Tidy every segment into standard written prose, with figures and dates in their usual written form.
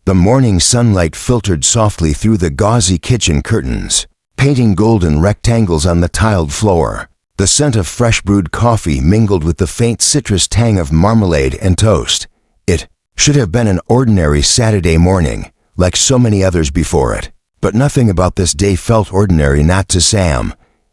The morning sunlight filtered softly through the gauzy kitchen curtains, painting golden rectangles on the tiled floor. The scent of fresh brewed coffee mingled with the faint citrus tang of marmalade and toast. It should have been an ordinary Saturday morning, like so many others before it. But nothing about this day felt ordinary, not to Sam.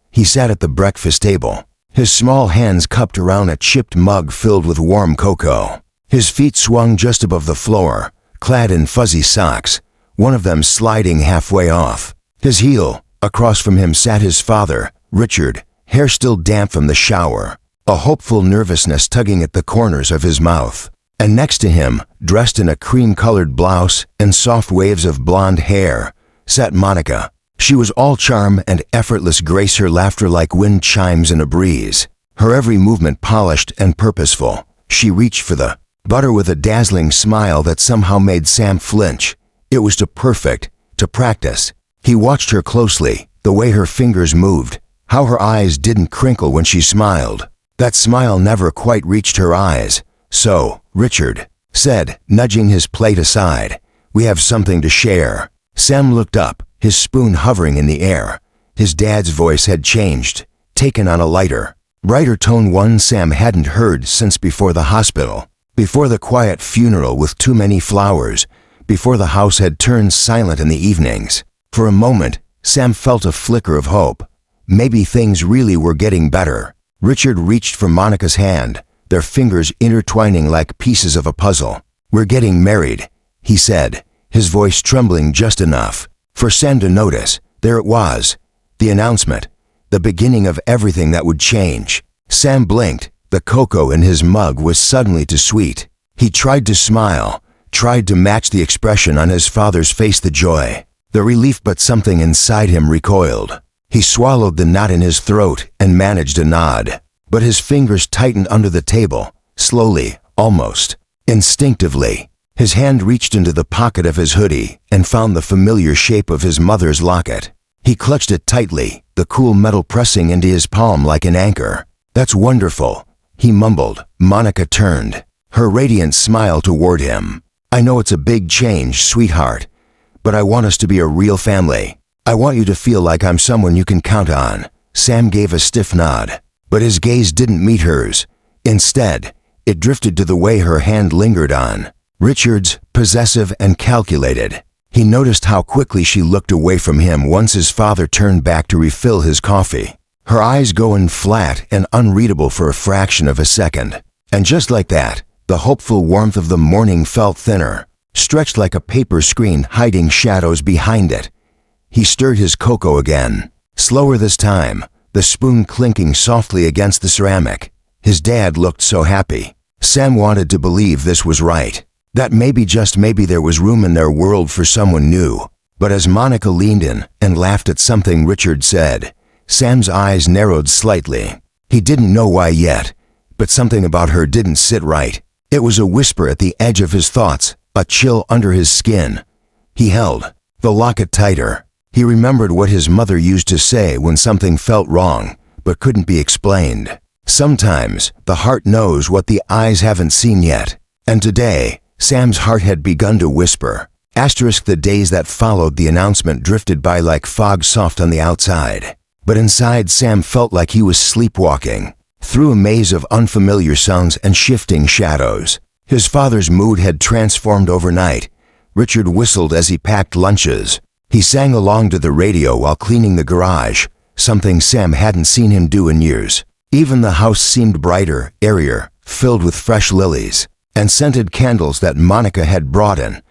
He sat at the breakfast table, his small hands cupped around a chipped mug filled with warm cocoa. His feet swung just above the floor, clad in fuzzy socks, one of them sliding halfway off. His heel, across from him, sat his father, Richard, hair still damp from the shower, a hopeful nervousness tugging at the corners of his mouth. And next to him, dressed in a cream-colored blouse and soft waves of blonde hair, sat Monica. She was all charm and effortless grace, her laughter like wind chimes in a breeze, her every movement polished and purposeful. She reached for the butter with a dazzling smile that somehow made Sam flinch. It was too perfect, to practice. He watched her closely, the way her fingers moved, how her eyes didn't crinkle when she smiled. That smile never quite reached her eyes. "So, Richard," said, nudging his plate aside, "we have something to share." Sam looked up, his spoon hovering in the air. His dad's voice had changed, taken on a lighter, brighter tone, one Sam hadn't heard since before the hospital, before the quiet funeral with too many flowers, before the house had turned silent in the evenings. For a moment, Sam felt a flicker of hope. Maybe things really were getting better. Richard reached for Monica's hand, their fingers intertwining like pieces of a puzzle. "We're getting married," he said, his voice trembling just enough for Sam to notice. There it was, the announcement, the beginning of everything that would change. Sam blinked. The cocoa in his mug was suddenly too sweet. He tried to smile, tried to match the expression on his father's face, the joy, the relief, but something inside him recoiled. He swallowed the knot in his throat and managed a nod. But his fingers tightened under the table, slowly, almost instinctively. His hand reached into the pocket of his hoodie and found the familiar shape of his mother's locket. He clutched it tightly, the cool metal pressing into his palm like an anchor. "That's wonderful," he mumbled. Monica turned, her radiant smile toward him. "I know it's a big change, sweetheart, but I want us to be a real family. I want you to feel like I'm someone you can count on." Sam gave a stiff nod, but his gaze didn't meet hers. Instead, it drifted to the way her hand lingered on Richard's, possessive and calculated. He noticed how quickly she looked away from him once his father turned back to refill his coffee, her eyes going flat and unreadable for a fraction of a second. And just like that, the hopeful warmth of the morning felt thinner, stretched like a paper screen, hiding shadows behind it. He stirred his cocoa again, slower this time, the spoon clinking softly against the ceramic. His dad looked so happy. Sam wanted to believe this was right, that maybe, just maybe, there was room in their world for someone new. But as Monica leaned in and laughed at something Richard said, Sam's eyes narrowed slightly. He didn't know why yet, but something about her didn't sit right. It was a whisper at the edge of his thoughts, a chill under his skin. He held the locket tighter. He remembered what his mother used to say when something felt wrong, but couldn't be explained. Sometimes the heart knows what the eyes haven't seen yet. And today, Sam's heart had begun to whisper. The days that followed the announcement drifted by like fog, soft on the outside. But inside, Sam felt like he was sleepwalking through a maze of unfamiliar sounds and shifting shadows. His father's mood had transformed overnight. Richard whistled as he packed lunches. He sang along to the radio while cleaning the garage, something Sam hadn't seen him do in years. Even the house seemed brighter, airier, filled with fresh lilies and scented candles that Monica had brought in.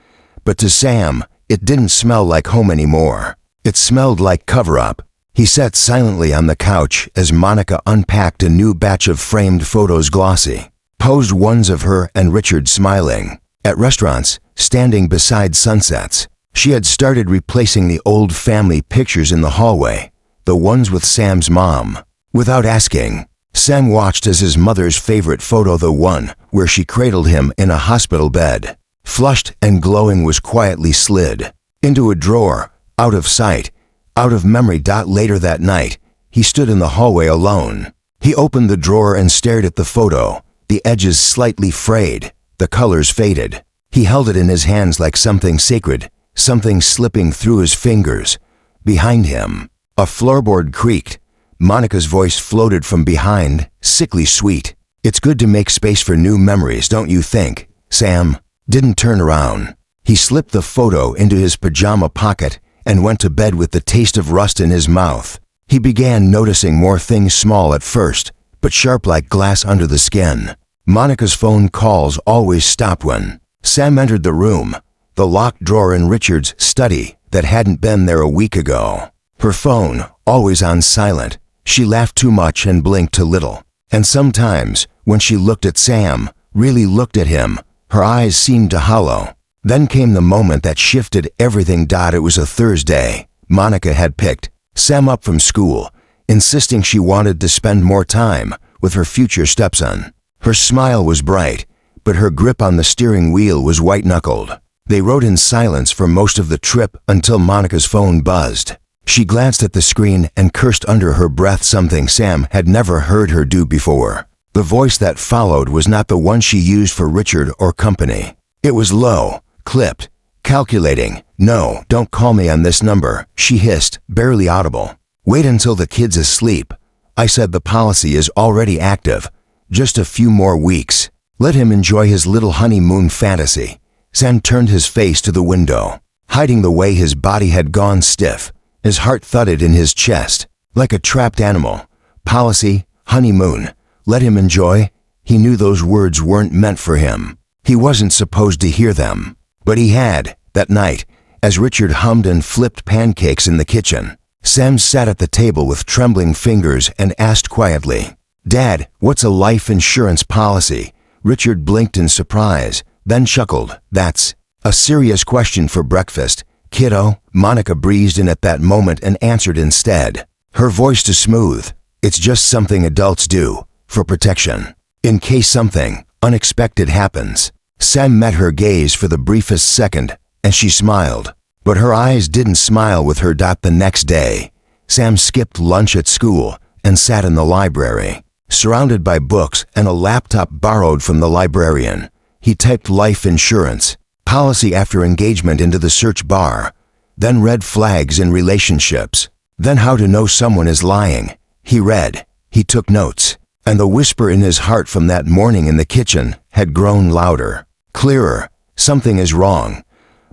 But to Sam, it didn't smell like home anymore. It smelled like cover-up. He sat silently on the couch as Monica unpacked a new batch of framed photos, glossy, posed ones of her and Richard smiling, at restaurants, standing beside sunsets. She had started replacing the old family pictures in the hallway, the ones with Sam's mom. Without asking, Sam watched as his mother's favorite photo, the one where she cradled him in a hospital bed, flushed and glowing, was quietly slid into a drawer, out of sight, out of memory. Later that night, he stood in the hallway alone. He opened the drawer and stared at the photo, the edges slightly frayed, the colors faded. He held it in his hands like something sacred, something slipping through his fingers. Behind him, a floorboard creaked. Monica's voice floated from behind, sickly sweet. "It's good to make space for new memories, don't you think?" Sam didn't turn around. He slipped the photo into his pajama pocket and went to bed with the taste of rust in his mouth. He began noticing more things, small at first, but sharp like glass under the skin. Monica's phone calls always stopped when Sam entered the room, the locked drawer in Richard's study that hadn't been there a week ago. Her phone, always on silent. She laughed too much and blinked too little. And sometimes, when she looked at Sam, really looked at him, her eyes seemed to hollow. Then came the moment that shifted everything. It was a Thursday. Monica had picked Sam up from school, insisting she wanted to spend more time with her future stepson. Her smile was bright, but her grip on the steering wheel was white-knuckled. They rode in silence for most of the trip until Monica's phone buzzed. She glanced at the screen and cursed under her breath, something Sam had never heard her do before. The voice that followed was not the one she used for Richard or company. It was low, clipped, calculating. "No, don't call me on this number," she hissed, barely audible. "Wait until the kid's asleep. I said the policy is already active. Just a few more weeks. Let him enjoy his little honeymoon fantasy." Sam turned his face to the window, hiding the way his body had gone stiff. His heart thudded in his chest, like a trapped animal. Policy, honeymoon, let him enjoy. He knew those words weren't meant for him. He wasn't supposed to hear them. But he had, that night, as Richard hummed and flipped pancakes in the kitchen. Sam sat at the table with trembling fingers and asked quietly, "Dad, what's a life insurance policy?" Richard blinked in surprise, then chuckled. "That's a serious question for breakfast, kiddo." Monica breezed in at that moment and answered instead, her voice too smooth. "It's just something adults do, for protection, in case something unexpected happens." Sam met her gaze for the briefest second, and she smiled. But her eyes didn't smile with her. The next day, Sam skipped lunch at school and sat in the library, surrounded by books and a laptop borrowed from the librarian. He typed life insurance policy after engagement into the search bar, then red flags in relationships, then how to know someone is lying. He read, he took notes, and the whisper in his heart from that morning in the kitchen had grown louder, clearer. Something is wrong.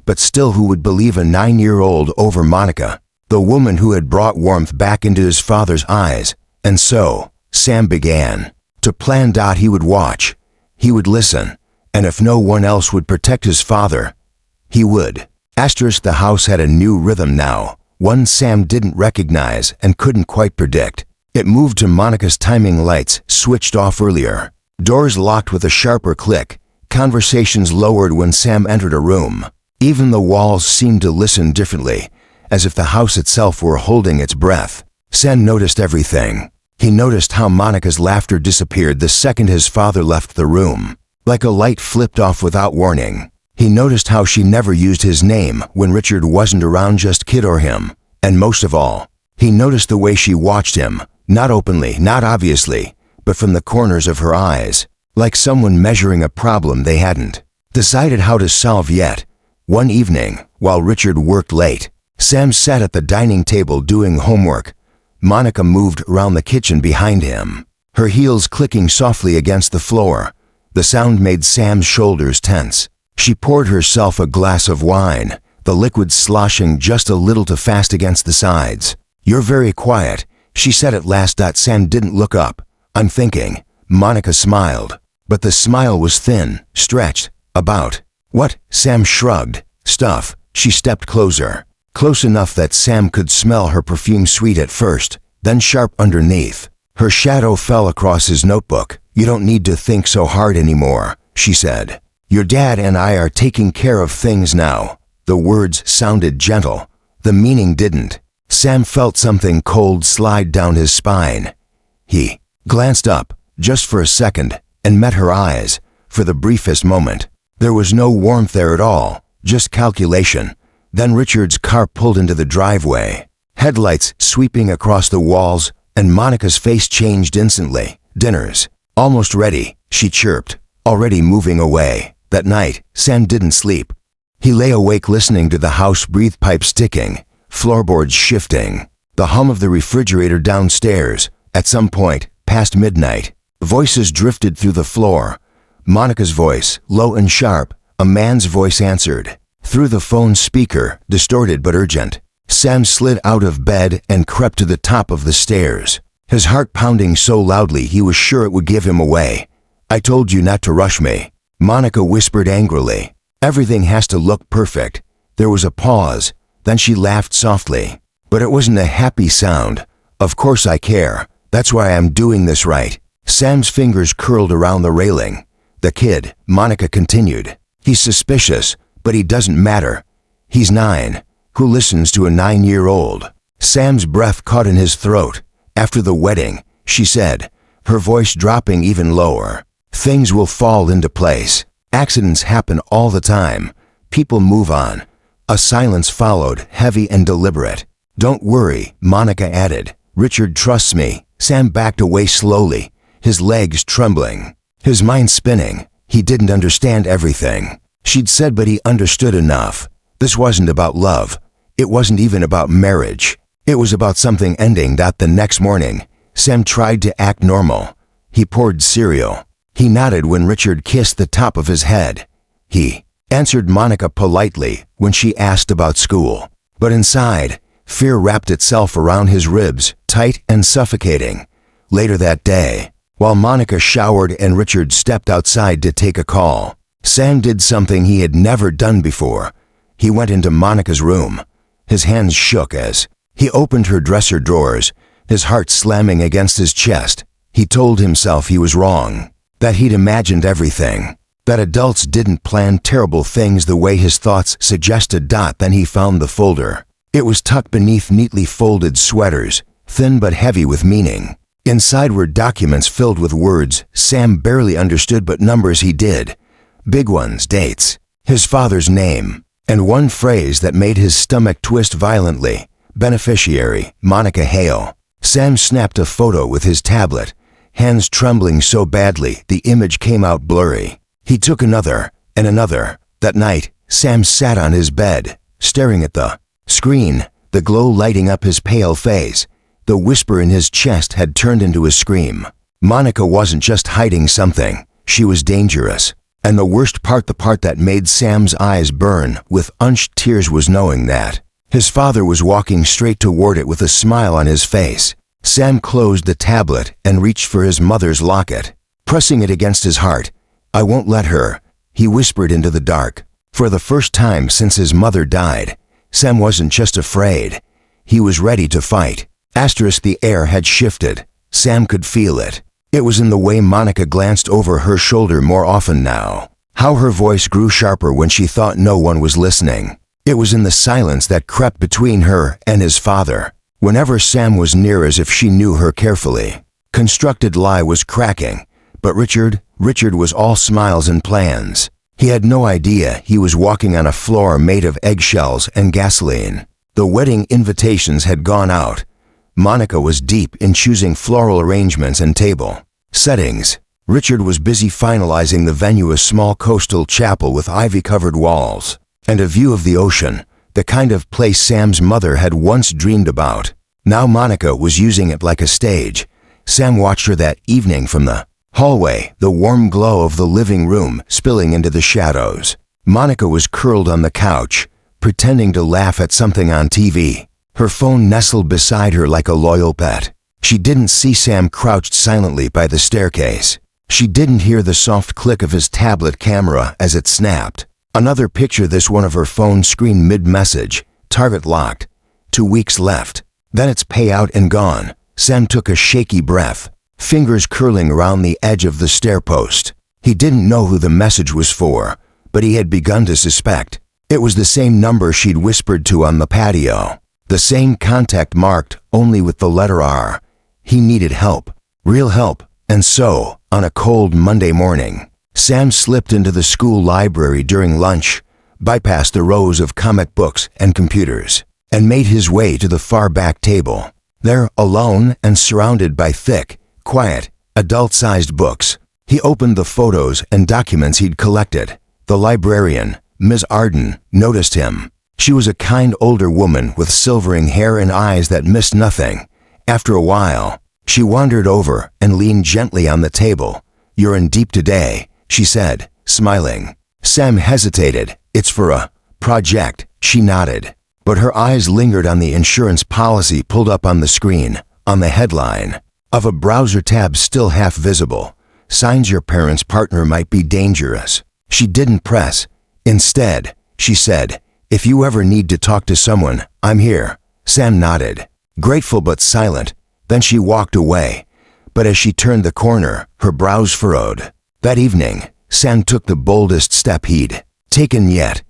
But still, who would believe a 9-year-old over Monica, the woman who had brought warmth back into his father's eyes? And so, Sam began to plan. He would watch, he would listen, and if no one else would protect his father, he would. The house had a new rhythm now, one Sam didn't recognize and couldn't quite predict. It moved to Monica's timing. Lights switched off earlier, doors locked with a sharper click, conversations lowered when Sam entered a room. Even the walls seemed to listen differently, as if the house itself were holding its breath. Sam noticed everything. He noticed how Monica's laughter disappeared the second his father left the room, like a light flipped off without warning. He noticed how she never used his name when Richard wasn't around, just kid or him. And most of all, he noticed the way she watched him, not openly, not obviously, but from the corners of her eyes, like someone measuring a problem they hadn't decided how to solve yet. One evening, while Richard worked late, Sam sat at the dining table doing homework. Monica moved around the kitchen behind him, her heels clicking softly against the floor. The sound made Sam's shoulders tense. She poured herself a glass of wine, the liquid sloshing just a little too fast against the sides. "You're very quiet," she said at last. Sam didn't look up. "I'm thinking." Monica smiled, but the smile was thin, stretched. "About what?" Sam shrugged. "Stuff." She stepped closer, close enough that Sam could smell her perfume, sweet at first, then sharp underneath. Her shadow fell across his notebook. "You don't need to think so hard anymore," she said. "Your dad and I are taking care of things now." The words sounded gentle. The meaning didn't. Sam felt something cold slide down his spine. He glanced up, just for a second, and met her eyes. For the briefest moment, there was no warmth there at all, just calculation. Then Richard's car pulled into the driveway, headlights sweeping across the walls, and Monica's face changed instantly. "Dinner's almost ready," she chirped, already moving away. That night, Sam didn't sleep. He lay awake listening to the house breathe pipes ticking, floorboards shifting, the hum of the refrigerator downstairs. At some point, past midnight, voices drifted through the floor. Monica's voice, low and sharp, a man's voice answered. Through the phone speaker, distorted but urgent. Sam slid out of bed and crept to the top of the stairs, his heart pounding so loudly he was sure it would give him away. "I told you not to rush me," Monica whispered angrily. "Everything has to look perfect." There was a pause, then she laughed softly. "But it wasn't a happy sound. Of course I care. That's why I'm doing this right." Sam's fingers curled around the railing. "The kid," Monica continued. "He's suspicious, but he doesn't matter. He's 9. Who listens to a 9-year-old? Sam's breath caught in his throat. "After the wedding," she said, her voice dropping even lower, "things will fall into place. Accidents happen all the time. People move on." A silence followed, heavy and deliberate. "Don't worry," Monica added. "Richard trusts me." Sam backed away slowly, his legs trembling, his mind spinning. He didn't understand everything she'd said, but he understood enough. This wasn't about love. It wasn't even about marriage. It was about something ending. The next morning, Sam tried to act normal. He poured cereal. He nodded when Richard kissed the top of his head. He answered Monica politely when she asked about school. But inside, fear wrapped itself around his ribs, tight and suffocating. Later that day, while Monica showered and Richard stepped outside to take a call, Sam did something he had never done before. He went into Monica's room. His hands shook as he opened her dresser drawers, his heart slamming against his chest. He told himself he was wrong, that he'd imagined everything, that adults didn't plan terrible things the way his thoughts suggested. Then he found the folder. It was tucked beneath neatly folded sweaters, thin but heavy with meaning. Inside were documents filled with words Sam barely understood, but numbers he did. Big ones, dates, his father's name, and one phrase that made his stomach twist violently. Beneficiary, Monica Hale. Sam snapped a photo with his tablet, hands trembling so badly the image came out blurry. He took another, and another. That night, Sam sat on his bed, staring at the screen, the glow lighting up his pale face. The whisper in his chest had turned into a scream. Monica wasn't just hiding something, she was dangerous. And the worst part, the part that made Sam's eyes burn with unshed tears, was knowing that his father was walking straight toward it with a smile on his face. Sam closed the tablet and reached for his mother's locket, pressing it against his heart. "I won't let her," he whispered into the dark. For the first time since his mother died, Sam wasn't just afraid. He was ready to fight. The air had shifted. Sam could feel it. It was in the way Monica glanced over her shoulder more often now, how her voice grew sharper when she thought no one was listening. It was in the silence that crept between her and his father, whenever Sam was near, as if she knew her carefully. Constructed lie was cracking, but Richard was all smiles and plans. He had no idea he was walking on a floor made of eggshells and gasoline. The wedding invitations had gone out. Monica was deep in choosing floral arrangements and table settings. Richard was busy finalizing the venue, a small coastal chapel with ivy-covered walls and a view of the ocean, the kind of place Sam's mother had once dreamed about. Now Monica was using it like a stage. Sam watched her that evening from the hallway, the warm glow of the living room spilling into the shadows. Monica was curled on the couch, pretending to laugh at something on TV. Her phone nestled beside her like a loyal pet. She didn't see Sam crouched silently by the staircase. She didn't hear the soft click of his tablet camera as it snapped. Another picture, this one of her phone screen mid-message. Target locked. 2 weeks left. Then it's payout and gone. Sam took a shaky breath, fingers curling around the edge of the stair post. He didn't know who the message was for, but he had begun to suspect. It was the same number she'd whispered to on the patio. The same contact marked only with the letter R. He needed help. Real help. And so, on a cold Monday morning, Sam slipped into the school library during lunch, bypassed the rows of comic books and computers, and made his way to the far back table. There, alone and surrounded by thick, quiet, adult-sized books, he opened the photos and documents he'd collected. The librarian, Ms. Arden, noticed him. She was a kind older woman with silvering hair and eyes that missed nothing. After a while, she wandered over and leaned gently on the table. "You're in deep today," she said, smiling. Sam hesitated. "It's for a project," she nodded. But her eyes lingered on the insurance policy pulled up on the screen, on the headline of a browser tab still half visible. "Signs your parents' partner might be dangerous." She didn't press. Instead, she said, "If you ever need to talk to someone, I'm here." Sam nodded, grateful but silent. Then she walked away. But as she turned the corner, her brows furrowed. That evening, Sam took the boldest step he'd taken yet.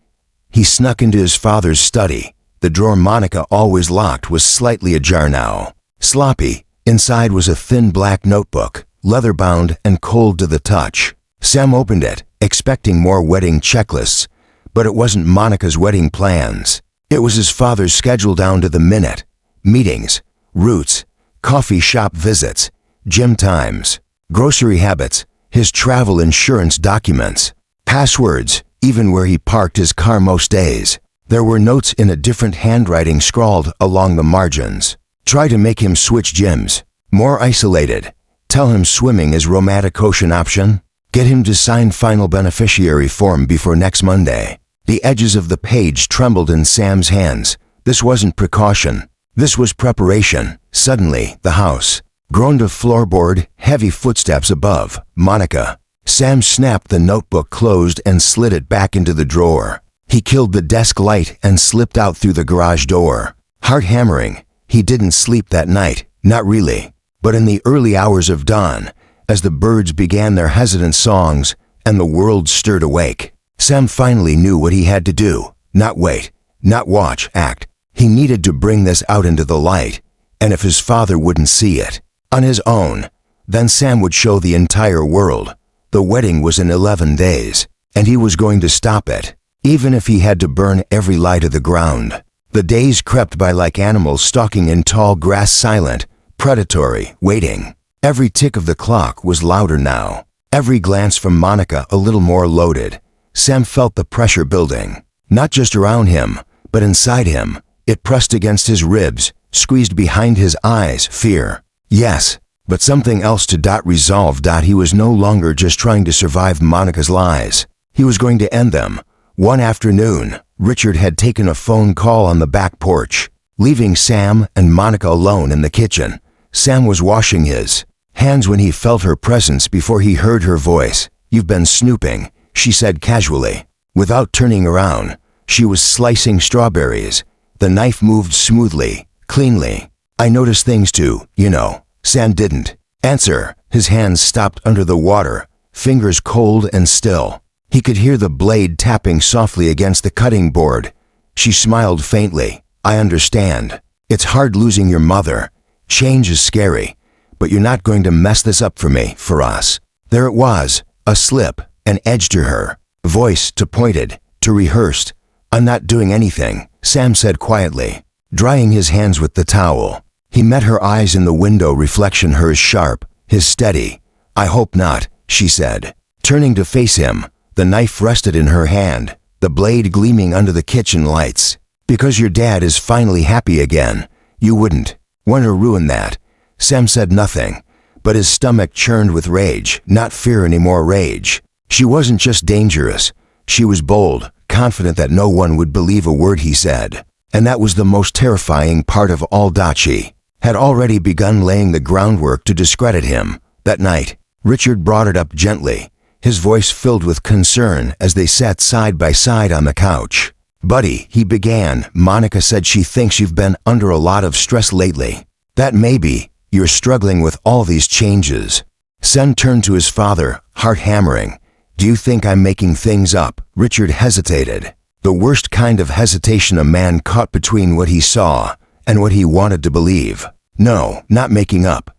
He snuck into his father's study. The drawer Monica always locked was slightly ajar now. Sloppy, inside was a thin black notebook, leather-bound and cold to the touch. Sam opened it, expecting more wedding checklists, but it wasn't Monica's wedding plans. It was his father's schedule down to the minute. Meetings, routes, coffee shop visits, gym times, grocery habits, his travel insurance documents, passwords, even where he parked his car most days. There were notes in a different handwriting scrawled along the margins. Try to make him switch gyms. More isolated. Tell him swimming is romantic ocean option. Get him to sign final beneficiary form before next Monday. The edges of the page trembled in Sam's hands. This wasn't precaution. This was preparation. Suddenly, the house groaned a floorboard, heavy footsteps above. Monica. Sam snapped the notebook closed and slid it back into the drawer. He killed the desk light and slipped out through the garage door. Heart hammering. He didn't sleep that night. Not really. But in the early hours of dawn, as the birds began their hesitant songs and the world stirred awake, Sam finally knew what he had to do. Not wait, not watch, act. He needed to bring this out into the light, and if his father wouldn't see it on his own, then Sam would show the entire world. The wedding was in 11 days, and he was going to stop it, even if he had to burn every lie to the ground. The days crept by like animals stalking in tall grass, silent, predatory, waiting. Every tick of the clock was louder now. Every glance from Monica a little more loaded. Sam felt the pressure building, not just around him, but inside him. It pressed against his ribs, squeezed behind his eyes, fear. Yes, but something else to resolve. He was no longer just trying to survive Monica's lies. He was going to end them. One afternoon, Richard had taken a phone call on the back porch, leaving Sam and Monica alone in the kitchen. Sam was washing his hands when he felt her presence before he heard her voice. "You've been snooping," she said casually. Without turning around, she was slicing strawberries. The knife moved smoothly, cleanly. "I noticed things too, you know." Sam didn't answer. His hands stopped under the water, fingers cold and still. He could hear the blade tapping softly against the cutting board. She smiled faintly. "I understand. It's hard losing your mother. Change is scary. But you're not going to mess this up for me, for us." There it was, a slip, an edge to her voice, to pointed, to rehearsed. "I'm not doing anything," Sam said quietly, drying his hands with the towel. He met her eyes in the window reflection, hers sharp, his steady. "I hope not," she said, turning to face him. The knife rested in her hand, the blade gleaming under the kitchen lights. "Because your dad is finally happy again, you wouldn't want to ruin that." Sam said nothing, but his stomach churned with rage, not fear anymore, rage. She wasn't just dangerous. She was bold, confident that no one would believe a word he said. And that was the most terrifying part of all. She had already begun laying the groundwork to discredit him. That night, Richard brought it up gently, his voice filled with concern as they sat side by side on the couch. "Buddy," he began, "Monica said she thinks you've been under a lot of stress lately. That maybe you're struggling with all these changes." Sam turned to his father, heart hammering. "Do you think I'm making things up?" Richard hesitated. The worst kind of hesitation, a man caught between what he saw and what he wanted to believe. "No, not making up.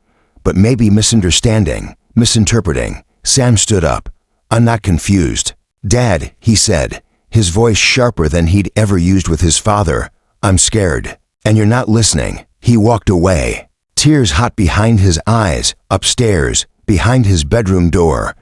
But maybe misunderstanding, misinterpreting." Sam stood up. "I'm not confused, Dad," he said, his voice sharper than he'd ever used with his father. "I'm scared. And you're not listening." He walked away, tears hot behind his eyes. Upstairs, behind his bedroom door,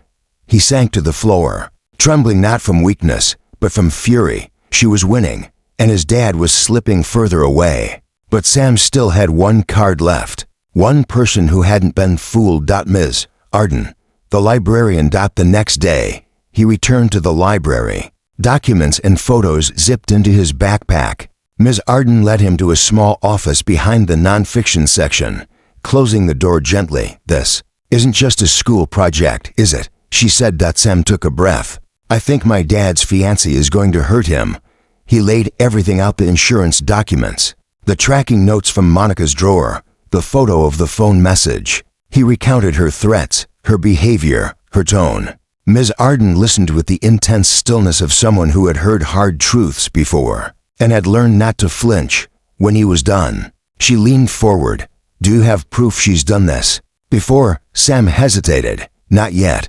he sank to the floor. trembling not from weakness, but from fury. She was winning, and his dad was slipping further away. But Sam still had one card left. One person who hadn't been fooled. Ms. Arden, the librarian. The next day, he returned to the library. Documents and photos zipped into his backpack. Ms. Arden led him to a small office behind the nonfiction section, closing the door gently. "This isn't just a school project, is it?" she said. Sam took a breath. "I think my dad's fiancée is going to hurt him." He laid everything out: the insurance documents, the tracking notes from Monica's drawer, the photo of the phone message. He recounted her threats, her behavior, her tone. Ms. Arden listened with the intense stillness of someone who had heard hard truths before and had learned not to flinch. When he was done, she leaned forward. "Do you have proof she's done this before?" Sam hesitated. "Not yet,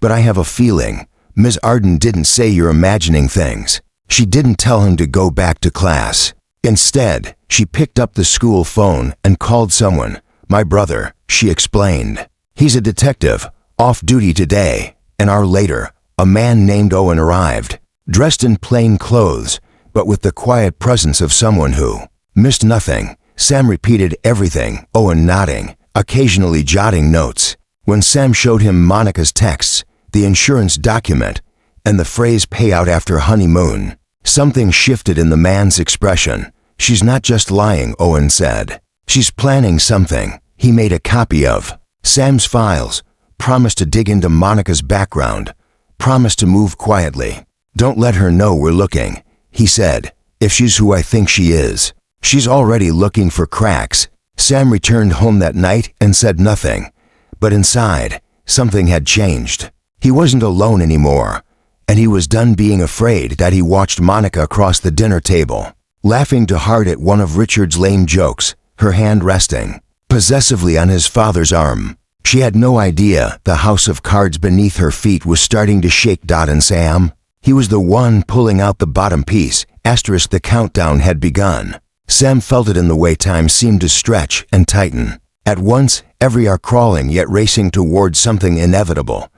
but I have a feeling." Ms. Arden didn't say you're imagining things. She didn't tell him to go back to class. Instead, she picked up the school phone and called someone. "My brother," she explained. "He's a detective, off duty today." An hour later, a man named Owen arrived, dressed in plain clothes, but with the quiet presence of someone who missed nothing. Sam repeated everything, Owen nodding, occasionally jotting notes. When Sam showed him Monica's texts, the insurance document, and the phrase "payout after honeymoon," something shifted in the man's expression. "She's not just lying," Owen said. "She's planning something." He made a copy of Sam's files, promised to dig into Monica's background, promised to move quietly. "Don't let her know we're looking," he said. "If she's who I think she is, she's already looking for cracks." Sam returned home that night and said nothing, but inside, something had changed. He wasn't alone anymore, and he was done being afraid. He watched Monica across the dinner table, laughing too hard at one of Richard's lame jokes, her hand resting possessively on his father's arm. She had no idea the house of cards beneath her feet was starting to shake. And Sam? He was the one pulling out the bottom piece. The countdown had begun. Sam felt it in the way time seemed to stretch and tighten. At once, every hour crawling yet racing towards something inevitable.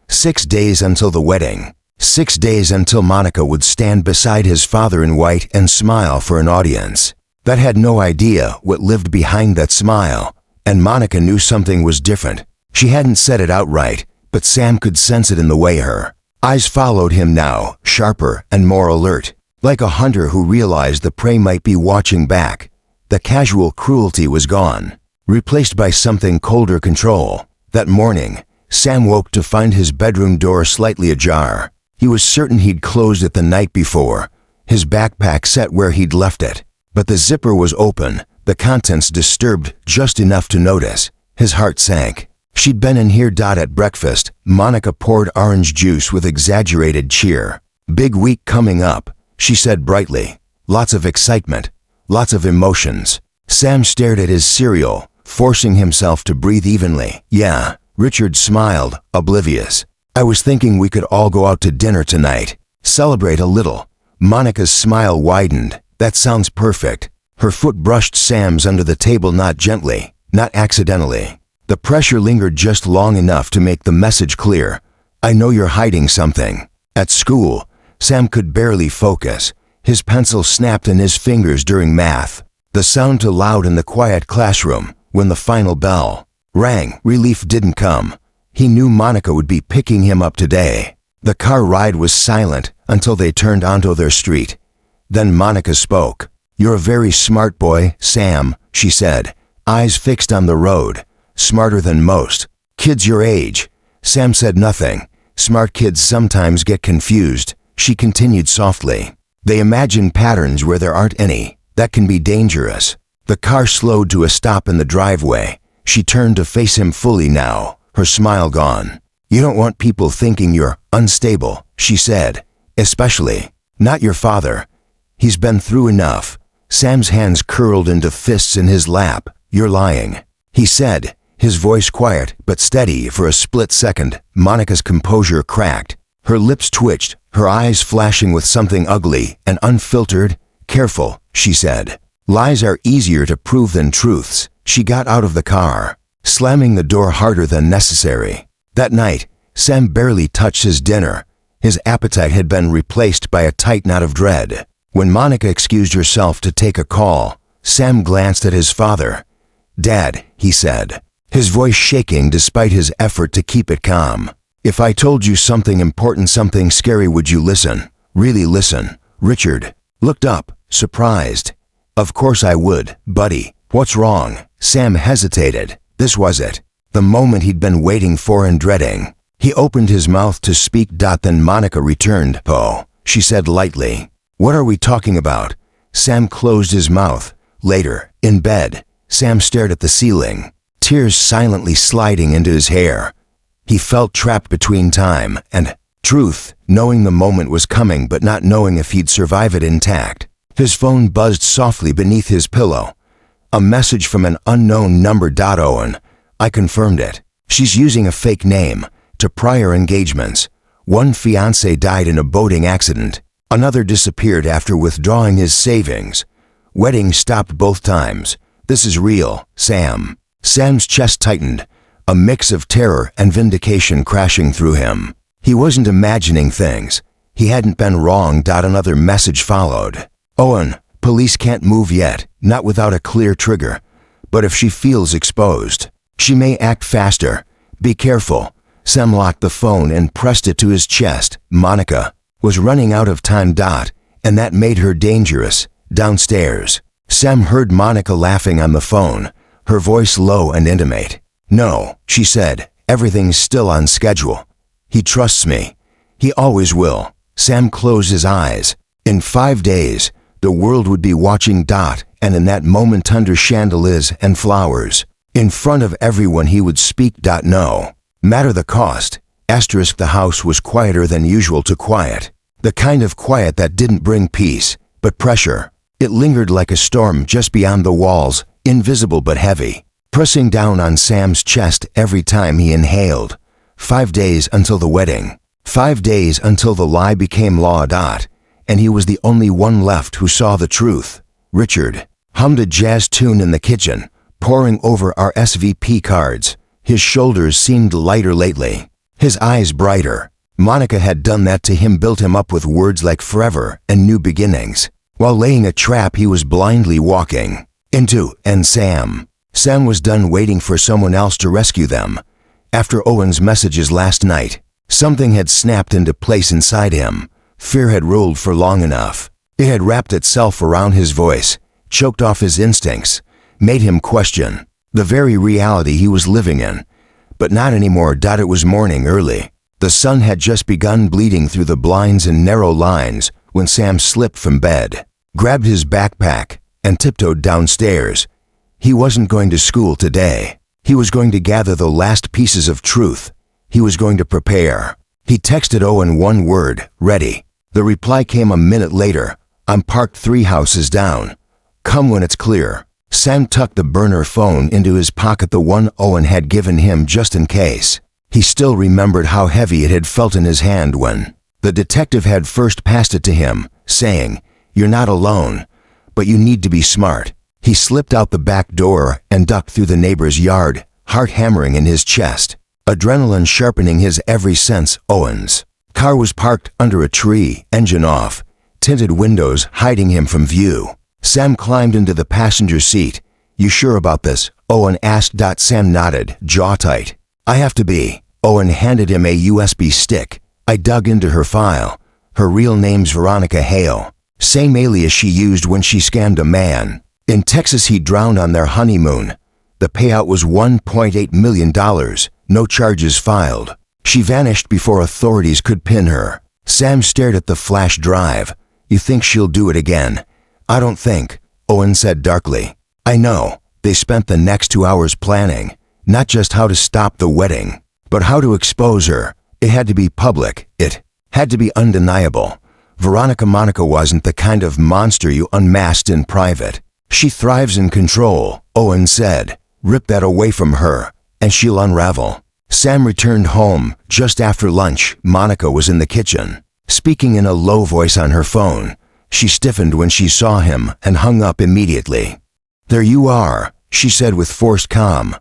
6 days until the wedding. 6 days until Monica would stand beside his father in white and smile for an audience that had no idea what lived behind that smile. And Monica knew something was different. She hadn't said it outright, but Sam could sense it in the way her eyes followed him now, sharper and more alert, like a hunter who realized the prey might be watching back. The casual cruelty was gone, replaced by something colder: control. That morning, Sam woke to find his bedroom door slightly ajar. He was certain he'd closed it the night before, his backpack set where he'd left it. But the zipper was open, the contents disturbed just enough to notice. His heart sank. She'd been in here. At breakfast, Monica poured orange juice with exaggerated cheer. "Big week coming up," she said brightly. "Lots of excitement, lots of emotions." Sam stared at his cereal, forcing himself to breathe evenly. "Yeah," Richard smiled, oblivious. "I was thinking we could all go out to dinner tonight. Celebrate a little." Monica's smile widened. "That sounds perfect." Her foot brushed Sam's under the table, not gently, not accidentally. The pressure lingered just long enough to make the message clear. "I know you're hiding something." At school, Sam could barely focus. His pencil snapped in his fingers during math. The sound too loud in the quiet classroom. When the final bell rang, relief didn't come. He knew Monica would be picking him up today. The car ride was silent until they turned onto their street. Then Monica spoke. "You're a very smart boy, Sam," she said, eyes fixed on the road. "Smarter than most kids your age." Sam said nothing. "Smart kids sometimes get confused," she continued softly. "They imagine patterns where there aren't any. That can be dangerous." The car slowed to a stop in the driveway. She turned to face him fully now, her smile gone. "You don't want people thinking you're unstable," she said. "Especially not your father. He's been through enough." Sam's hands curled into fists in his lap. "You're lying," he said, his voice quiet but steady. For a split second, Monica's composure cracked. Her lips twitched, her eyes flashing with something ugly and unfiltered. "Careful," she said. "Lies are easier to prove than truths." She got out of the car, slamming the door harder than necessary. That night, Sam barely touched his dinner. His appetite had been replaced by a tight knot of dread. When Monica excused herself to take a call, Sam glanced at his father. "Dad," he said, his voice shaking despite his effort to keep it calm. "If I told you something important, something scary, would you listen? Really listen?" Richard looked up, surprised. "Of course I would, buddy. What's wrong?" Sam hesitated. This was it. The moment he'd been waiting for and dreading. He opened his mouth to speak. Then Monica returned. "Oh," she said lightly. "What are we talking about?" Sam closed his mouth. Later, in bed, Sam stared at the ceiling, tears silently sliding into his hair. He felt trapped between time and truth, knowing the moment was coming but not knowing if he'd survive it intact. His phone buzzed softly beneath his pillow. A message from an unknown number. "Owen, I confirmed it. She's using a fake name to prior engagements. One fiancé died in a boating accident. Another disappeared after withdrawing his savings. Wedding stopped both times. This is real, Sam." Sam's chest tightened, a mix of terror and vindication crashing through him. He wasn't imagining things. He hadn't been wrong. Another message followed. "Owen, police can't move yet, not without a clear trigger. But if she feels exposed, she may act faster. Be careful." Sam locked the phone and pressed it to his chest. Monica was running out of time. And that made her dangerous. Downstairs, Sam heard Monica laughing on the phone, her voice low and intimate. "No," she said, "everything's still on schedule. He trusts me. He always will." Sam closed his eyes. In 5 days, the world would be watching. And in that moment, under chandeliers and flowers, in front of everyone, he would speak. "No matter the cost." The house was quieter than usual. Quiet. The kind of quiet that didn't bring peace, but pressure. It lingered like a storm just beyond the walls, invisible but heavy, pressing down on Sam's chest every time he inhaled. 5 days until the wedding. 5 days until the lie became law. And he was the only one left who saw the truth. Richard hummed a jazz tune in the kitchen, poring over RSVP cards. His shoulders seemed lighter lately, his eyes brighter. Monica had done that to him, built him up with words like forever and new beginnings, while laying a trap he was blindly walking into. And Sam was done waiting for someone else to rescue them. After Owen's messages last night, something had snapped into place inside him. Fear had ruled for long enough. It had wrapped itself around his voice, choked off his instincts, made him question the very reality he was living in. But not anymore. It was morning early. The sun had just begun bleeding through the blinds in narrow lines when Sam slipped from bed, grabbed his backpack, and tiptoed downstairs. He wasn't going to school today. He was going to gather the last pieces of truth. He was going to prepare. He texted Owen one word: "Ready." The reply came a minute later: "I'm parked 3 houses down. Come when it's clear." Sam tucked the burner phone into his pocket, the one Owen had given him just in case. He still remembered how heavy it had felt in his hand when the detective had first passed it to him, saying, "You're not alone, but you need to be smart." He slipped out the back door and ducked through the neighbor's yard, heart hammering in his chest, adrenaline sharpening his every sense. Owen's car was parked under a tree, engine off, tinted windows hiding him from view. Sam climbed into the passenger seat. "You sure about this?" Owen asked. Sam nodded, jaw tight. "I have to be." Owen handed him a USB stick. I dug into her file. Her real name's Veronica Hale. Same alias she used when she scammed a man in Texas he drowned on their honeymoon. The payout was $1.8 million. No charges filed. She vanished before authorities could pin her. Sam stared at the flash drive. "You think she'll do it again?" "I don't think," Owen said darkly. "I know." They spent the next 2 hours planning, not just how to stop the wedding, but how to expose her. It had to be public. It had to be undeniable. Monica wasn't the kind of monster you unmasked in private. She thrives in control, Owen said. Rip that away from her, and she'll unravel. Sam returned home just after lunch. Monica was in the kitchen, speaking in a low voice on her phone. She stiffened when she saw him and hung up immediately. "There you are," she said with forced calm.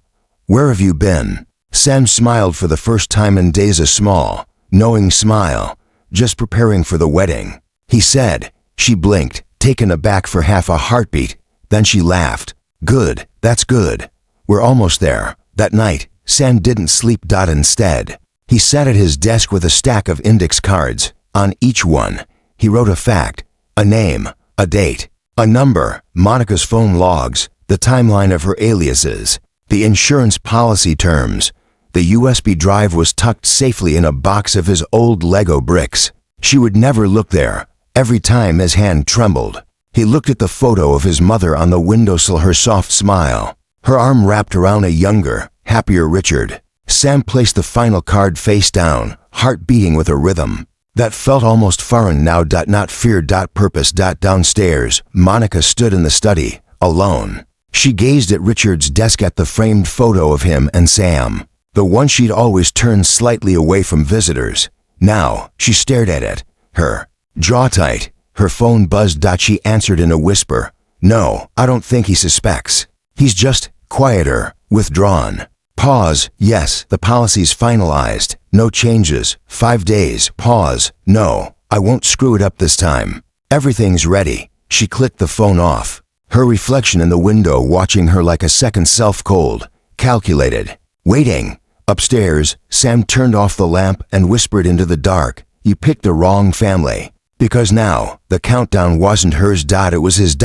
"Where have you been?" Sam smiled for the first time in days, a small, knowing smile. just preparing for the wedding," he said. She blinked, taken aback for half a heartbeat. Then she laughed. "Good, that's good. We're almost there." That night, Sam didn't sleep. Instead, he sat at his desk with a stack of index cards. On each one, he wrote a fact, a name, a date, a number, Monica's phone logs, the timeline of her aliases, the insurance policy terms. The USB drive was tucked safely in a box of his old Lego bricks. She would never look there. Every time his hand trembled, he looked at the photo of his mother on the windowsill, her soft smile, her arm wrapped around a younger, happier Richard. Sam placed the final card face down, heart beating with a rhythm that felt almost foreign now. Not fear. Purpose. Downstairs, Monica stood in the study, alone. She gazed at Richard's desk, at the framed photo of him and Sam, the one she'd always turned slightly away from visitors. Now, she stared at it, her jaw tight. Her phone buzzed. She answered in a whisper. "No, I don't think he suspects. He's just quieter, withdrawn." Pause. "Yes, the policy's finalized. No changes. 5 days." Pause. "No, I won't screw it up this time. Everything's ready." She clicked the phone off, her reflection in the window watching her like a second self, cold, calculated, waiting. Upstairs, Sam turned off the lamp and whispered into the dark, "You picked the wrong family." Because now, the countdown wasn't hers. It was his.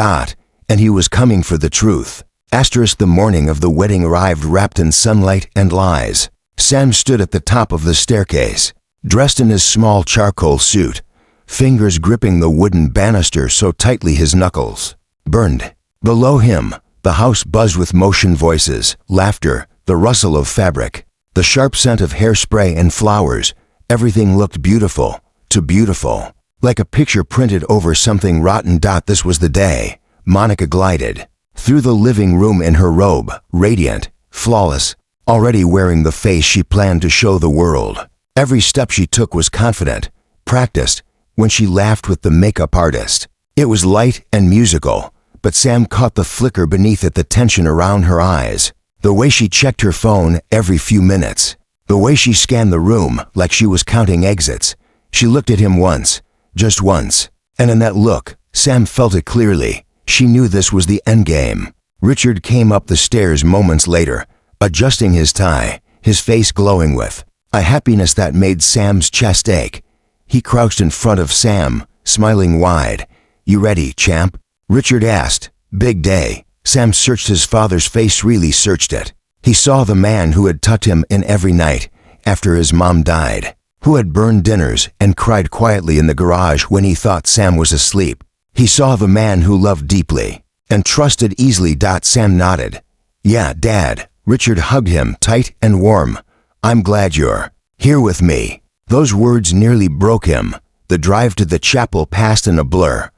And he was coming for the truth. The morning of the wedding arrived, wrapped in sunlight and lies. Sam stood at the top of the staircase, dressed in his small charcoal suit, fingers gripping the wooden banister so tightly his knuckles burned. Below him, the house buzzed with motion, voices, laughter, the rustle of fabric, the sharp scent of hairspray and flowers. Everything looked beautiful, too beautiful, like a picture printed over something rotten. This was the day. Monica glided through the living room in her robe, radiant, flawless, already wearing the face she planned to show the world. Every step she took was confident, practiced. When she laughed with the makeup artist, it was light and musical, but Sam caught the flicker beneath it, the tension around her eyes, the way she checked her phone every few minutes, the way she scanned the room like she was counting exits. She looked at him once, just once, and in that look, Sam felt it clearly. She knew this was the endgame. Richard came up the stairs moments later, adjusting his tie, his face glowing with a happiness that made Sam's chest ache. He crouched in front of Sam, smiling wide. "You ready, champ?" Richard asked. "Big day." Sam searched his father's face, really searched it. He saw the man who had tucked him in every night after his mom died, who had burned dinners and cried quietly in the garage when he thought Sam was asleep. He saw the man who loved deeply and trusted easily. Sam nodded. "Yeah, Dad." Richard hugged him tight and warm. "I'm glad you're here with me." Those words nearly broke him. The drive to the chapel passed in a blur.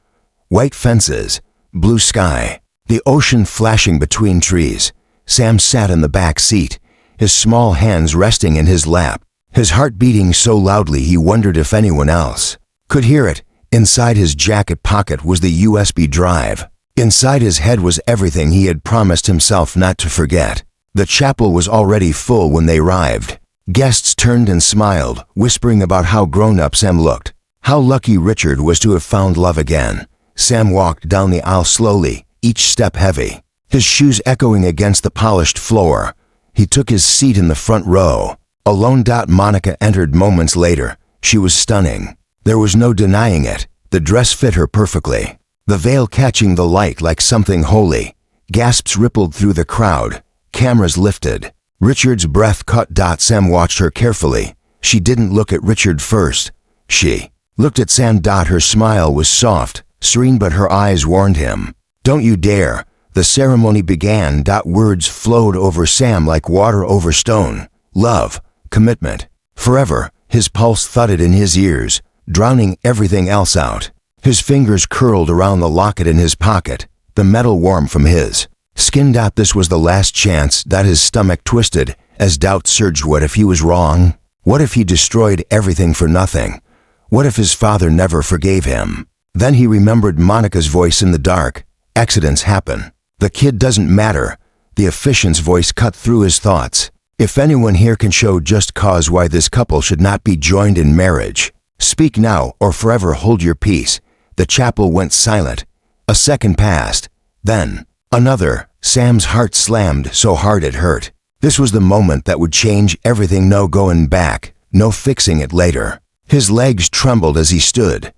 White fences, blue sky, the ocean flashing between trees. Sam sat in the back seat, his small hands resting in his lap, his heart beating so loudly he wondered if anyone else could hear it. Inside his jacket pocket was the USB drive. Inside his head was everything he had promised himself not to forget. The chapel was already full when they arrived. Guests turned and smiled, whispering about how grown-up Sam looked, how lucky Richard was to have found love again. Sam walked down the aisle slowly, each step heavy, his shoes echoing against the polished floor. He took his seat in the front row. Alone. Monica entered moments later. She was stunning. There was no denying it. The dress fit her perfectly, the veil catching the light like something holy. Gasps rippled through the crowd. Cameras lifted. Richard's breath caught. Sam watched her carefully. She didn't look at Richard first. She looked at Sam. Her smile was soft, serene, but her eyes warned him. "Don't you dare." The ceremony began. Words flowed over Sam like water over stone. Love, commitment, forever. His pulse thudded in his ears, drowning everything else out. His fingers curled around the locket in his pocket, the metal warm from his skin. This was the last chance. His stomach twisted as doubt surged. What if he was wrong? What if he destroyed everything for nothing? What if his father never forgave him? Then he remembered Monica's voice in the dark. Accidents happen. The kid doesn't matter. The officiant's voice cut through his thoughts. If anyone here can show just cause why this couple should not be joined in marriage, Speak now or forever hold your peace. The chapel went silent. A second passed. Then, another. Sam's heart slammed so hard it hurt. This was the moment that would change everything. No going back, no fixing it later. His legs trembled as he stood.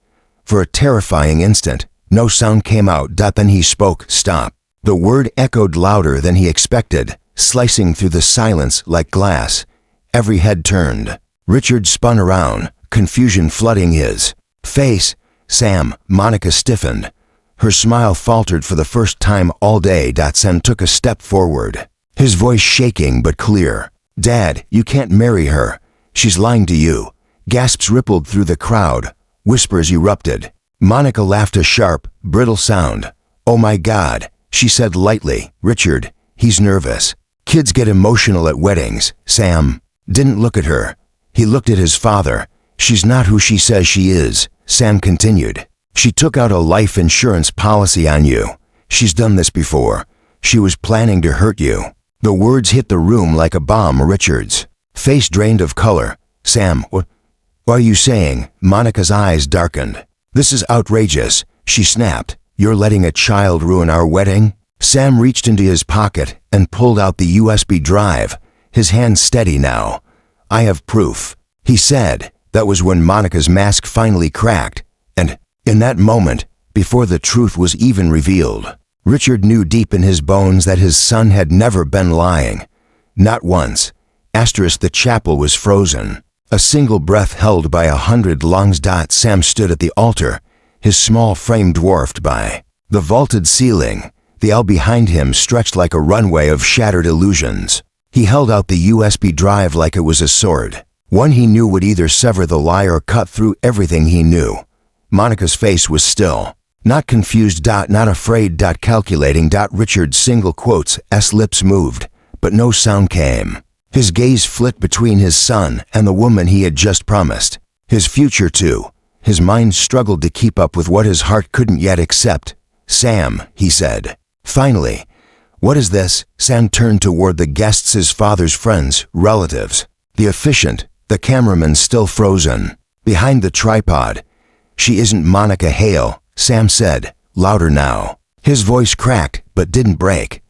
For a terrifying instant, no sound came out. Then he spoke. Stop. The word echoed louder than he expected, slicing through the silence like glass. Every head turned. Richard spun around, confusion flooding his face. Sam, Monica stiffened. Her smile faltered for the first time all day. Sam took a step forward, his voice shaking but clear. Dad, you can't marry her. She's lying to you. Gasps rippled through the crowd. Whispers erupted. Monica laughed a sharp, brittle sound. Oh my God, she said lightly. Richard, he's nervous. Kids get emotional at weddings. Sam didn't look at her. He looked at his father. She's not who she says she is, Sam continued. She took out a life insurance policy on you. She's done this before. She was planning to hurt you. The words hit the room like a bomb. Richard's face drained of color. Sam, what are you saying? Monica's eyes darkened. This is outrageous, she snapped. You're letting a child ruin our wedding? Sam reached into his pocket and pulled out the USB drive, his hand steady now. I have proof, he said. That was when Monica's mask finally cracked. And in that moment, before the truth was even revealed, Richard knew deep in his bones that his son had never been lying. Not once. The chapel was frozen. A single breath held by 100 lungs. Sam stood at the altar, his small frame dwarfed by the vaulted ceiling. The aisle behind him stretched like a runway of shattered illusions. He held out the USB drive like it was a sword, one he knew would either sever the lie or cut through everything he knew. Monica's face was still. Not confused. Not afraid. Calculating. Richard's single quotes. Lips moved, but no sound came. His gaze flit between his son and the woman he had just promised. His future too. His mind struggled to keep up with what his heart couldn't yet accept. Sam, he said. Finally. What is this? Sam turned toward the guests, his father's friends, relatives. The officiant, the cameraman still frozen. Behind the tripod. She isn't Monica Hale, Sam said, louder now. His voice cracked, but didn't break.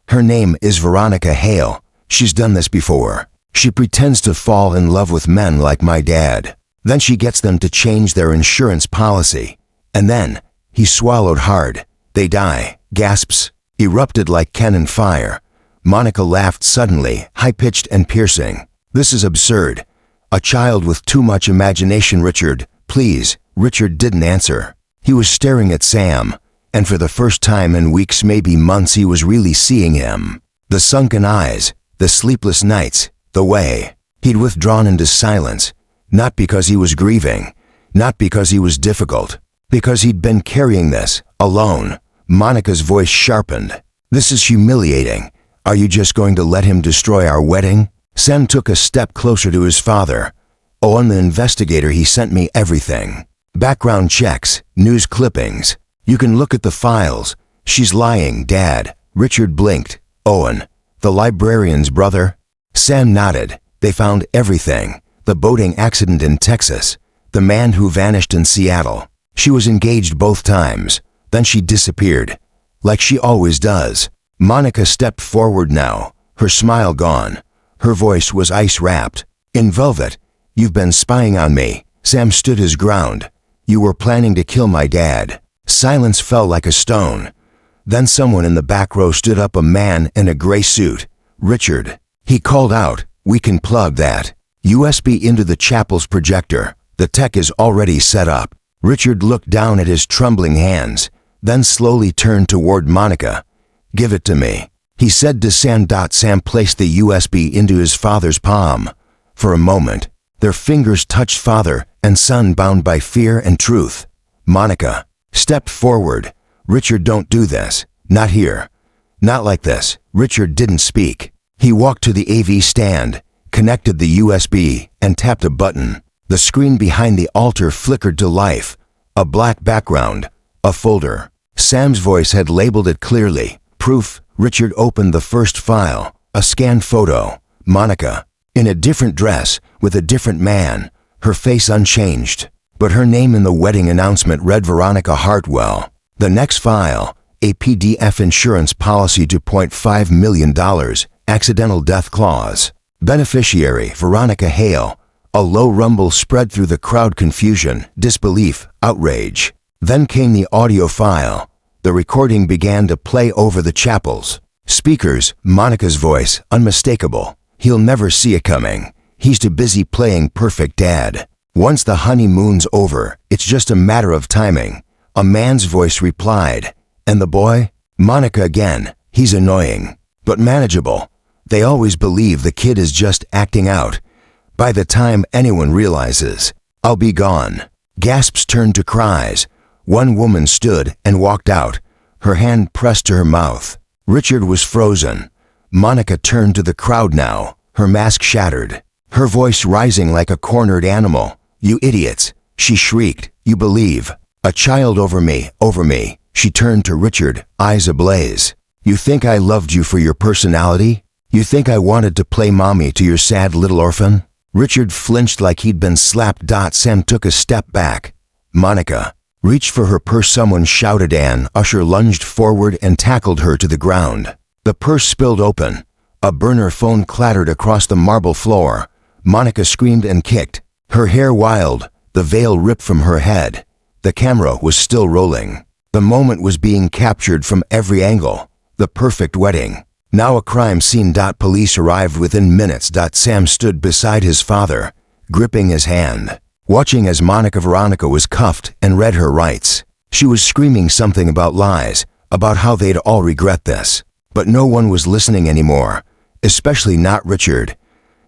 Her name is Veronica Hale. She's done this before. She pretends to fall in love with men like my dad. Then she gets them to change their insurance policy. And then, he swallowed hard. They die. Gasps erupted like cannon fire. Monica laughed suddenly, high-pitched and piercing. This is absurd. A child with too much imagination. Richard, please. Richard didn't answer. He was staring at Sam, and for the first time in weeks, maybe months, he was really seeing him. The sunken eyes, the sleepless nights, the way he'd withdrawn into silence, not because he was grieving, not because he was difficult, because he'd been carrying this, alone. Monica's voice sharpened. This is humiliating. Are you just going to let him destroy our wedding? Sam took a step closer to his father. Oh, and the investigator, he sent me everything. Background checks, news clippings. You can look at the files. She's lying, Dad. Richard blinked. Owen, the librarian's brother? Sam nodded. They found everything. The boating accident in Texas. The man who vanished in Seattle. She was engaged both times. Then she disappeared. Like she always does. Monica stepped forward now, her smile gone. Her voice was ice-wrapped. In velvet. You've been spying on me. Sam stood his ground. You were planning to kill my dad. Silence fell like a stone. Then someone in the back row stood up, a man in a gray suit. Richard. He called out, we can plug that USB into the chapel's projector. The tech is already set up. Richard looked down at his trembling hands, then slowly turned toward Monica. Give it to me, he said to Sam. Sam placed the USB into his father's palm. For a moment, their fingers touched, father and son bound by fear and truth. Monica stepped forward. Richard, don't do this. Not here. Not like this. Richard didn't speak. He walked to the AV stand, connected the USB, and tapped a button. The screen behind the altar flickered to life. A black background. A folder. Sam's voice had labeled it clearly. Proof. Richard opened the first file. A scanned photo. Monica. In a different dress, with a different man. Her face unchanged. but her name in the wedding announcement read Veronica Hartwell. The next file, a PDF insurance policy $2.5 million, accidental death clause. Beneficiary, Veronica Hale. A low rumble spread through the crowd, confusion, disbelief, outrage. Then came the audio file. The recording began to play over the chapels. Speakers, Monica's voice, unmistakable. He'll never see it coming. He's too busy playing perfect dad. Once the honeymoon's over, it's just a matter of timing. A man's voice replied. And the boy? Monica again. He's annoying, but manageable. They always believe the kid is just acting out. By the time anyone realizes, I'll be gone. Gasps turned to cries. One woman stood and walked out, her hand pressed to her mouth. Richard was frozen. Monica turned to the crowd now, her mask shattered, her voice rising like a cornered animal. You idiots, she shrieked. You believe. A child over me, over me. She turned to Richard, eyes ablaze. You think I loved you for your personality? You think I wanted to play mommy to your sad little orphan? Richard flinched like he'd been slapped. Sam took a step back. Monica. Reached for her purse, someone shouted. An usher lunged forward and tackled her to the ground. The purse spilled open. A burner phone clattered across the marble floor. Monica screamed and kicked, her hair wild, the veil ripped from her head. The camera was still rolling. The moment was being captured from every angle. The perfect wedding. Now a crime scene. Police arrived within minutes. Sam stood beside his father, gripping his hand, watching as Veronica was cuffed and read her rights. She was screaming something about lies, about how they'd all regret this. But no one was listening anymore, especially not Richard.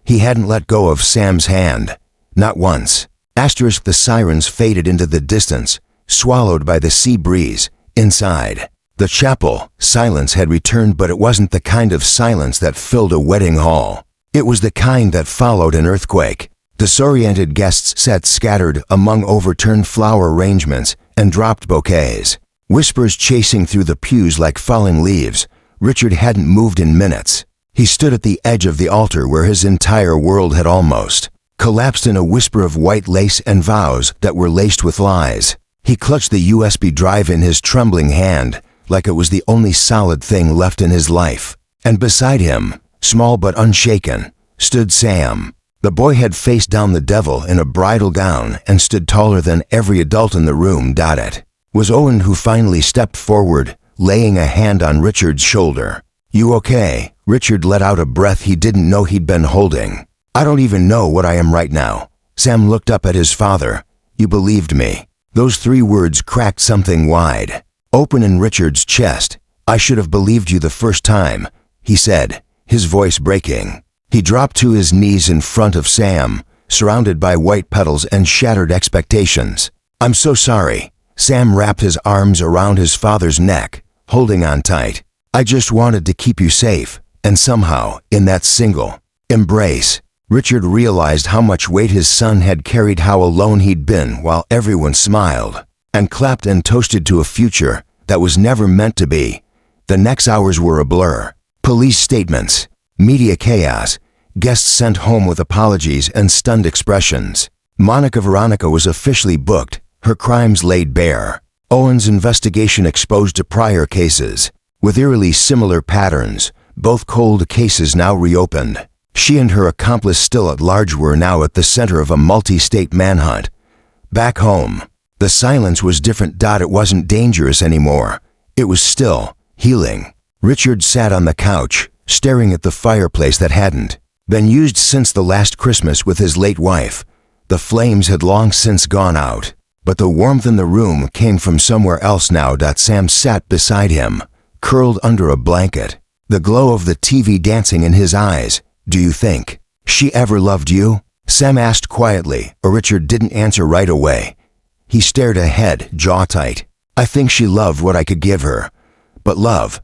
He hadn't let go of Sam's hand. Not once. The sirens faded into the distance, swallowed by the sea breeze. Inside the chapel, silence had returned, but it wasn't the kind of silence that filled a wedding hall. It was the kind that followed an earthquake. Disoriented guests sat scattered among overturned flower arrangements and dropped bouquets. Whispers chasing through the pews like falling leaves. Richard hadn't moved in minutes. He stood at the edge of the altar where his entire world had almost collapsed in a whisper of white lace and vows that were laced with lies. He clutched the USB drive in his trembling hand, like it was the only solid thing left in his life. And beside him, small but unshaken, stood Sam. The boy had faced down the devil in a bridal gown and stood taller than every adult in the room. It was Owen who finally stepped forward, laying a hand on Richard's shoulder. You okay? Richard let out a breath he didn't know he'd been holding. I don't even know what I am right now. Sam looked up at his father. You believed me. Those 3 words cracked something wide open in Richard's chest. I should have believed you the first time, he said, his voice breaking. He dropped to his knees in front of Sam, surrounded by white petals and shattered expectations. I'm so sorry. Sam wrapped his arms around his father's neck, holding on tight. I just wanted to keep you safe, and somehow, in that single embrace, Richard realized how much weight his son had carried, how alone he'd been while everyone smiled and clapped and toasted to a future that was never meant to be. The next hours were a blur. Police statements, media chaos, guests sent home with apologies and stunned expressions. Veronica was officially booked, her crimes laid bare. Owen's investigation exposed to prior cases, with eerily similar patterns, both cold cases now reopened. She and her accomplice still at large were now at the center of a multi-state manhunt. Back home, the silence was different. It wasn't dangerous anymore. It was still, healing. Richard sat on the couch, staring at the fireplace that hadn't been used since the last Christmas with his late wife. The flames had long since gone out, but the warmth in the room came from somewhere else now. Sam sat beside him, curled under a blanket, the glow of the TV dancing in his eyes. Do you think she ever loved you? Sam asked quietly. Richard didn't answer right away. He stared ahead, jaw tight. I think she loved what I could give her. But love?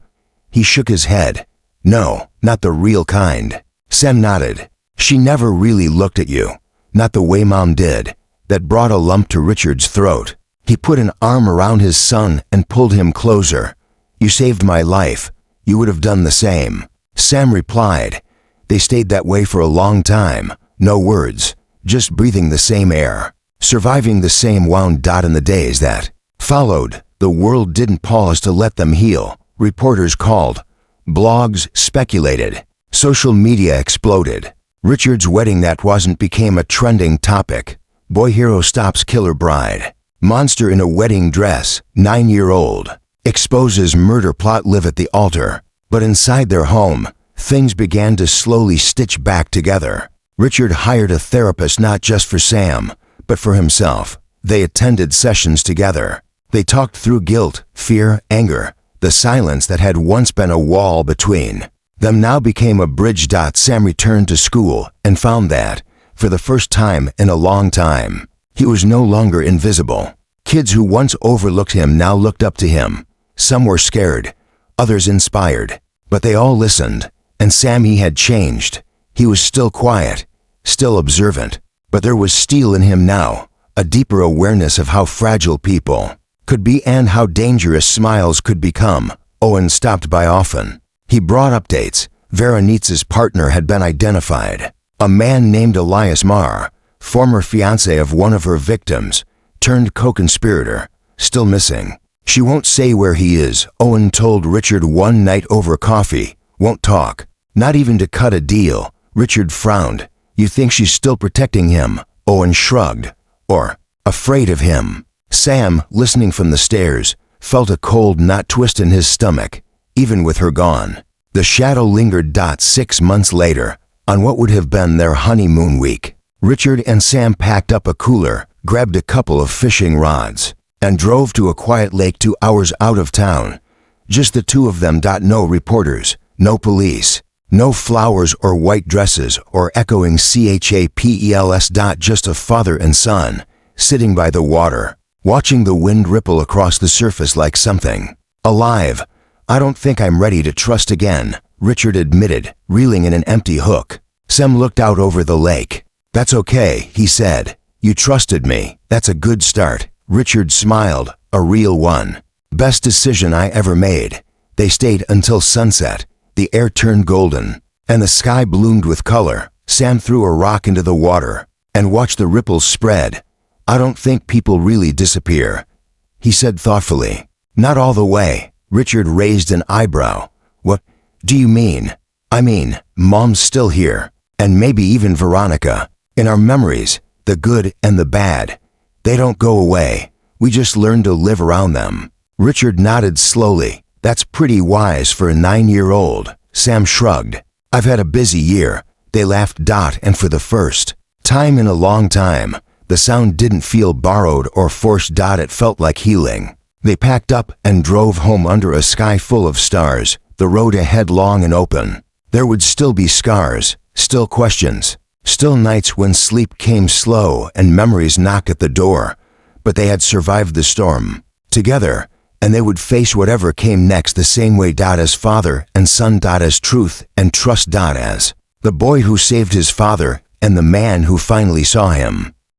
He shook his head. No, not the real kind. Sam nodded. She never really looked at you. Not the way Mom did. That brought a lump to Richard's throat. He put an arm around his son and pulled him closer. You saved my life. You would have done the same. Sam replied. They stayed that way for a long time. No words, just breathing the same air. surviving the same wound. In the days that followed, the world didn't pause to let them heal. Reporters called, blogs speculated, social media exploded. Richard's wedding that wasn't became a trending topic. Boy hero stops killer bride. Monster in a wedding dress, 9-year-old. Exposes murder plot live at the altar. But inside their home, things began to slowly stitch back together. Richard hired a therapist not just for Sam, but for himself. They attended sessions together. They talked through guilt, fear, anger. The silence that had once been a wall between them now became a bridge. Sam returned to school and found that, for the first time in a long time, he was no longer invisible. Kids who once overlooked him now looked up to him. Some were scared, others inspired, but they all listened. And Sam, he had changed. He was still quiet, still observant, but there was steel in him now, a deeper awareness of how fragile people could be and how dangerous smiles could become. Owen stopped by often. He brought updates. Veronica's partner had been identified. A man named Elias Marr, former fiancé of one of her victims, turned co-conspirator, still missing. She won't say where he is, Owen told Richard one night over coffee. Won't talk. Not even to cut a deal. Richard frowned. You think she's still protecting him? Owen shrugged. Or afraid of him? Sam, listening from the stairs, felt a cold knot twist in his stomach. Even with her gone, the shadow lingered. 6 months later, on what would have been their honeymoon week, Richard and Sam packed up a cooler, grabbed a couple of fishing rods, and drove to a quiet lake 2 hours out of town. Just the two of them. No reporters, no police, no flowers or white dresses or echoing chapels. Just a father and son, sitting by the water, watching the wind ripple across the surface like something alive. I don't think I'm ready to trust again, Richard admitted, reeling in an empty hook. Sam looked out over the lake. That's okay, he said. You trusted me. That's a good start. Richard smiled, a real one. Best decision I ever made. They stayed until sunset. The air turned golden, and the sky bloomed with color. Sam threw a rock into the water and watched the ripples spread. I don't think people really disappear, he said thoughtfully. Not all the way. Richard raised an eyebrow. What do you mean? I mean, Mom's still here, and maybe even Veronica. In our memories, the good and the bad. They don't go away. We just learn to live around them. Richard nodded slowly. That's pretty wise for a 9-year-old. Sam shrugged. I've had a busy year. They laughed. And for the first time in a long time, the sound didn't feel borrowed or forced. It felt like healing. They packed up and drove home under a sky full of stars, the road ahead long and open. There would still be scars, still questions, still nights when sleep came slow and memories knocked at the door. But they had survived the storm, together, and they would face whatever came next the same way. As father and son. As truth and trust. As the boy who saved his father and the man who finally saw him.